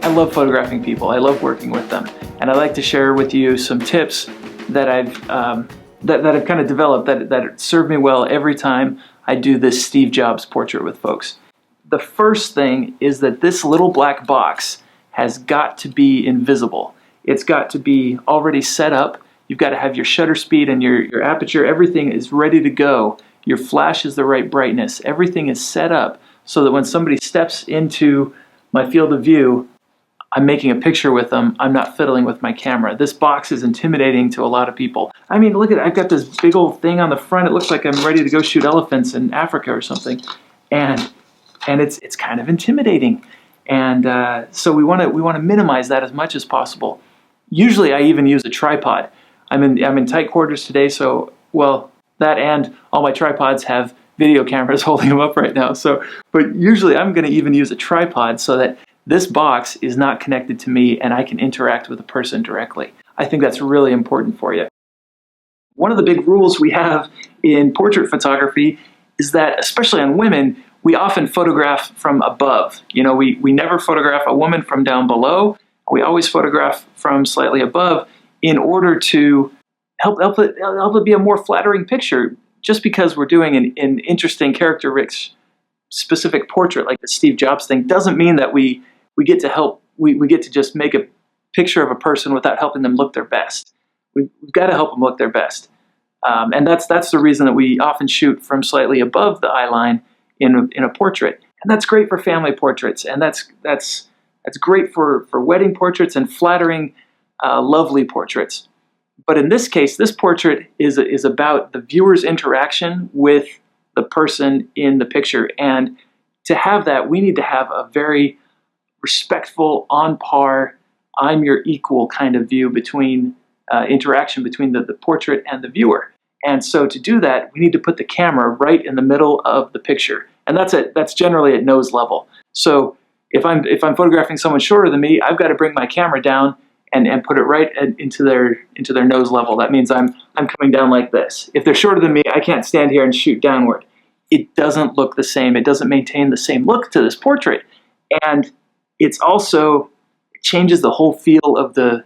love photographing people. I love working with them. And I'd like to share with you some tips that I've kind of developed that serve me well every time I do this Steve Jobs portrait with folks. The first thing is that this little black box has got to be invisible. It's got to be already set up. You've got to have your shutter speed and your aperture. Everything is ready to go. Your flash is the right brightness. Everything is set up so that when somebody steps into my field of view, I'm making a picture with them. I'm not fiddling with my camera. This box is intimidating to a lot of people. I mean, look at it. I've got this big old thing on the front. It looks like I'm ready to go shoot elephants in Africa or something. And it's kind of intimidating. And so we want to minimize that as much as possible. Usually I even use a tripod. I'm in tight quarters today, so, well, that and all my tripods have video cameras holding them up right now. So, but usually I'm going to even use a tripod so that this box is not connected to me and I can interact with a person directly. I think that's really important for you. One of the big rules we have in portrait photography is that, especially on women, we often photograph from above. You know, we never photograph a woman from down below. We always photograph from slightly above in order to help it be a more flattering picture. Just because we're doing an interesting, character-rich, specific portrait like the Steve Jobs thing doesn't mean that we get to just make a picture of a person without helping them look their best. We've got to help them look their best. And that's the reason that we often shoot from slightly above the eye line in a portrait. And that's great for family portraits, and that's great for wedding portraits and flattering, lovely portraits. But in this case, this portrait is about the viewer's interaction with the person in the picture. And to have that, we need to have a very respectful, on par, I'm your equal kind of view between interaction between the portrait and the viewer. And so to do that, we need to put the camera right in the middle of the picture. And that's generally at nose level. So if I'm photographing someone shorter than me, I've got to bring my camera down and put it right into their nose level. That means I'm coming down like this. If they're shorter than me, I can't stand here and shoot downward. It doesn't look the same. It doesn't maintain the same look to this portrait. And it changes the whole feel of the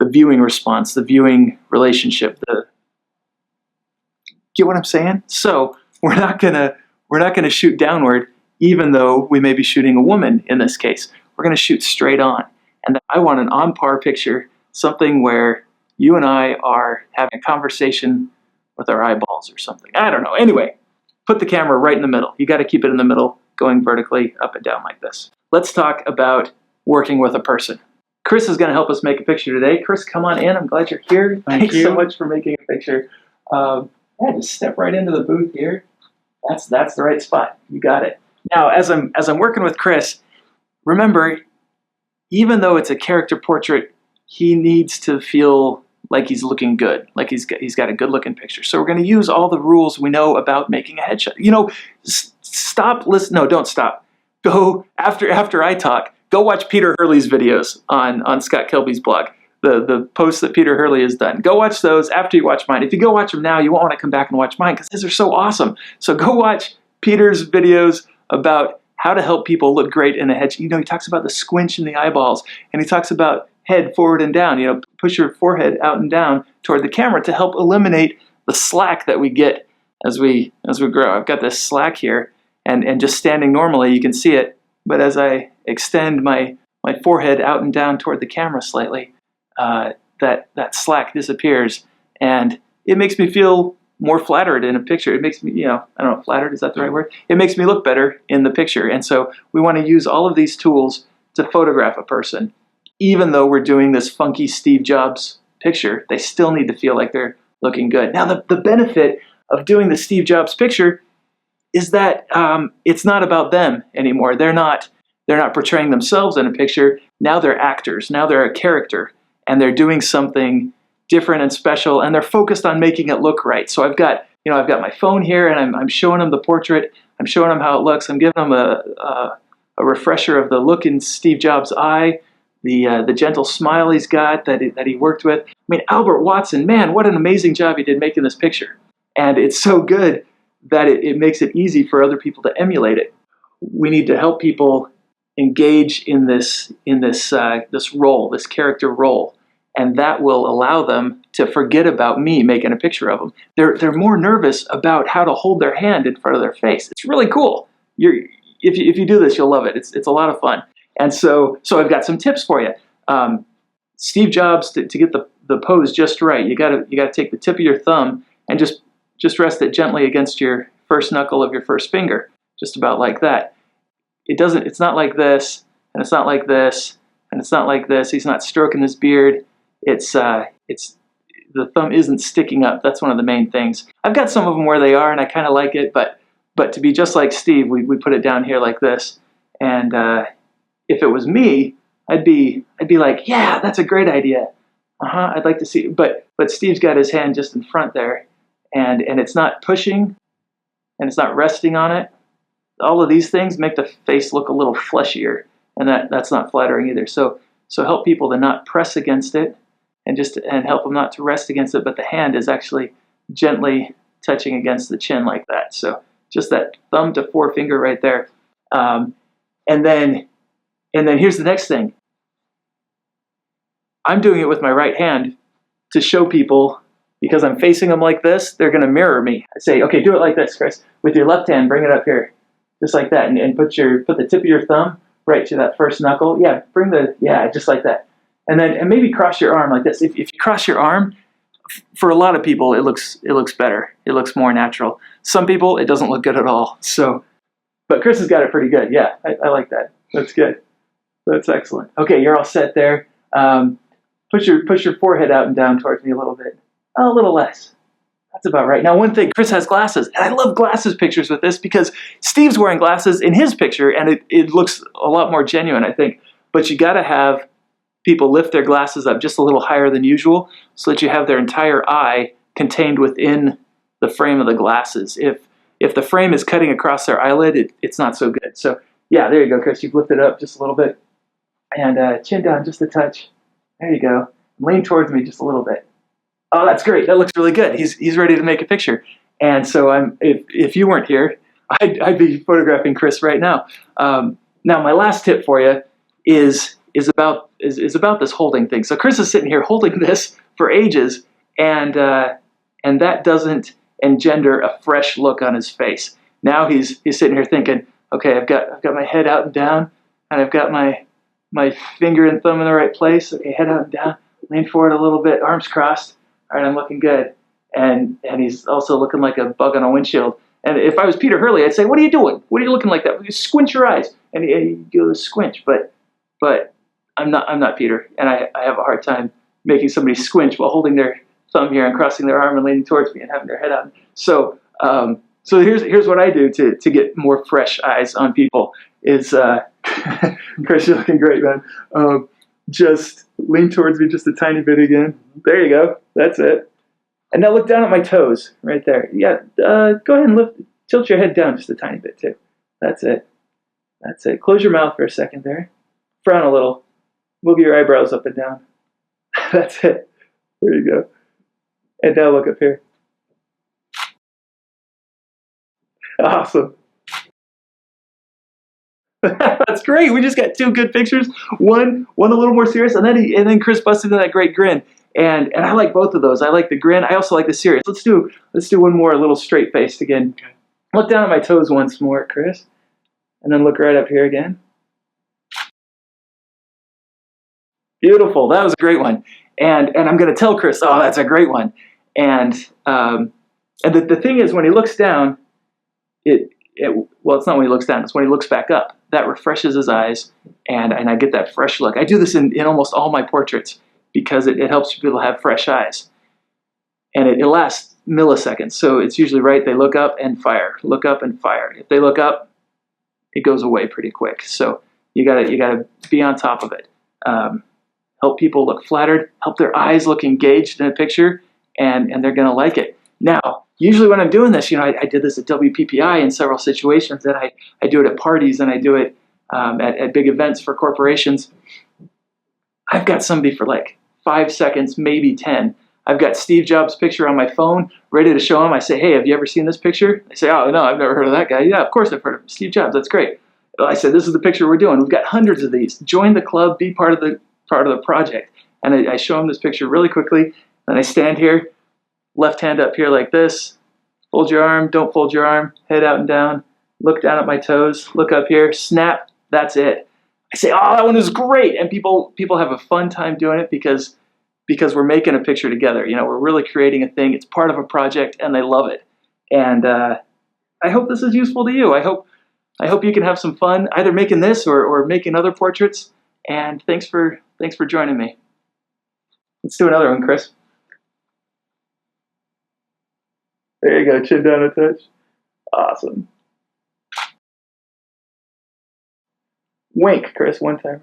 viewing response, the viewing relationship. Get what I'm saying? So we're not gonna shoot downward, even though we may be shooting a woman in this case. We're gonna shoot straight on. And I want an on-par picture, something where you and I are having a conversation with our eyeballs or something. I don't know. Anyway, put the camera right in the middle. You got to keep it in the middle, going vertically up and down like this. Let's talk about working with a person. Chris is going to help us make a picture today. Chris, come on in. I'm glad you're here. Thanks so much for making a picture. Just step right into the booth here. That's the right spot. You got it. Now, as I'm working with Chris, remember, even though it's a character portrait, he needs to feel like he's looking good, like he's got a good-looking picture. So we're going to use all the rules we know about making a headshot. You know, stop, listen. No, don't stop. Go after I talk. Go watch Peter Hurley's videos on Scott Kelby's blog. The posts that Peter Hurley has done. Go watch those after you watch mine. If you go watch them now, you won't want to come back and watch mine because these are so awesome. So go watch Peter's videos about how to help people look great in a headshot. You know, he talks about the squinch in the eyeballs, and he talks about head forward and down. You know, push your forehead out and down toward the camera to help eliminate the slack that we get as we grow. I've got this slack here, and just standing normally, you can see it. But as I extend my forehead out and down toward the camera slightly, that slack disappears, and it makes me feel more flattered in a picture. It makes me, I don't know, flattered, is that the right word? It makes me look better in the picture. And so we want to use all of these tools to photograph a person. Even though we're doing this funky Steve Jobs picture, they still need to feel like they're looking good. Now, the benefit of doing the Steve Jobs picture is that it's not about them anymore. They're not portraying themselves in a picture. Now they're actors. Now they're a character, and they're doing something different and special, and they're focused on making it look right. So I've got my phone here, and I'm showing them the portrait. I'm showing them how it looks. I'm giving them a refresher of the look in Steve Jobs' eye, the gentle smile he's got that he worked with. I mean, Albert Watson, man, what an amazing job he did making this picture. And it's so good that it makes it easy for other people to emulate it. We need to help people engage in this role, this character role, and that will allow them to forget about me making a picture of them. They're more nervous about how to hold their hand in front of their face. It's really cool. If you do this, you'll love it. It's a lot of fun. And so I've got some tips for you. Steve Jobs, to get the pose just right, you gotta take the tip of your thumb and just rest it gently against your first knuckle of your first finger, just about like that. It's not like this, and it's not like this, and it's not like this. He's not stroking his beard. It's the thumb isn't sticking up. That's one of the main things. I've got some of them where they are, and I kind of like it, but to be just like Steve, we put it down here like this. And if it was me, I'd be like, yeah, that's a great idea. I'd like to see. But Steve's got his hand just in front there, and it's not pushing, and it's not resting on it. All of these things make the face look a little fleshier, and that's not flattering either. So help people to not press against it, and help them not to rest against it, but the hand is actually gently touching against the chin like that. So just that thumb to forefinger right there. And then here's the next thing. I'm doing it with my right hand to show people, because I'm facing them like this, they're going to mirror me. I say, okay, do it like this, Chris. With your left hand, bring it up here, just like that, and put the tip of your thumb right to that first knuckle. Yeah, just like that. And maybe cross your arm like this. If you cross your arm, for a lot of people, it looks better. It looks more natural. Some people, it doesn't look good at all. So, but Chris has got it pretty good. Yeah, I like that. That's good. That's excellent. Okay, you're all set there. Push your forehead out and down towards me a little bit. A little less. That's about right. Now, one thing, Chris has glasses, and I love glasses pictures with this because Steve's wearing glasses in his picture, and it looks a lot more genuine, I think. But you got to have people lift their glasses up just a little higher than usual so that you have their entire eye contained within the frame of the glasses. If the frame is cutting across their eyelid, it's not so good. So, yeah, there you go, Chris. You've lifted up just a little bit. And chin down just a touch. There you go. Lean towards me just a little bit. Oh, that's great. That looks really good. He's ready to make a picture. And so if you weren't here, I'd be photographing Chris right now. Now, my last tip for you is about this holding thing. So Chris is sitting here holding this for ages, and that doesn't engender a fresh look on his face. Now he's sitting here thinking, okay, I've got my head out and down, and I've got my finger and thumb in the right place. Okay, head out and down, lean forward a little bit, arms crossed. All right, I'm looking good. And he's also looking like a bug on a windshield. And if I was Peter Hurley, I'd say, what are you doing? What are you looking like that? You squint your eyes. And you do the squinch. But I'm not Peter. And I have a hard time making somebody squinch while holding their thumb here and crossing their arm and leaning towards me and having their head out. So here's what I do to get more fresh eyes on people is, Chris, you're looking great, man. Just lean towards me just a tiny bit again. There you go. That's it. And now look down at my toes right there. Yeah, go ahead and tilt your head down just a tiny bit too. That's it. That's it. Close your mouth for a second there. Frown a little. Move your eyebrows up and down. That's it. There you go. And now look up here. Awesome. That's great. We just got two good pictures. One a little more serious, and then Chris busted into that great grin. And I like both of those. I like the grin. I also like the serious. Let's do one more, a little straight faced again. Okay. Look down at my toes once more, Chris, and then look right up here again. Beautiful. That was a great one. And I'm going to tell Chris, oh, that's a great one. And the thing is, when he looks down, well, it's not when he looks down. It's when he looks back up. That refreshes his eyes, and I get that fresh look. I do this in almost all my portraits because it helps people have fresh eyes. And it lasts milliseconds, so it's usually right. They look up and fire. Look up and fire. If they look up, it goes away pretty quick. So you gotta be on top of it. Help people look flattered. Help their eyes look engaged in a picture, and they're gonna like it. Now, usually when I'm doing this, I did this at WPPI in several situations, and I do it at parties, and I do it at big events for corporations. I've got somebody for like 5 seconds, maybe 10. I've got Steve Jobs' picture on my phone, ready to show him. I say, hey, have you ever seen this picture? They say, oh, no, I've never heard of that guy. Yeah, of course I've heard of him. Steve Jobs, that's great. I said, this is the picture we're doing. We've got hundreds of these. Join the club, be part of the project. And I show them this picture really quickly, and I stand here, left hand up here like this, fold your arm, don't fold your arm, head out and down, look down at my toes, look up here, snap, that's it. I say, oh, that one was great. And people have a fun time doing it because we're making a picture together. You know, we're really creating a thing. It's part of a project, and they love it. And I hope this is useful to you. I hope you can have some fun either making this or making other portraits. And thanks for joining me. Let's do another one, Chris. There you go, chin down a touch. Awesome. Wink, Chris, one time.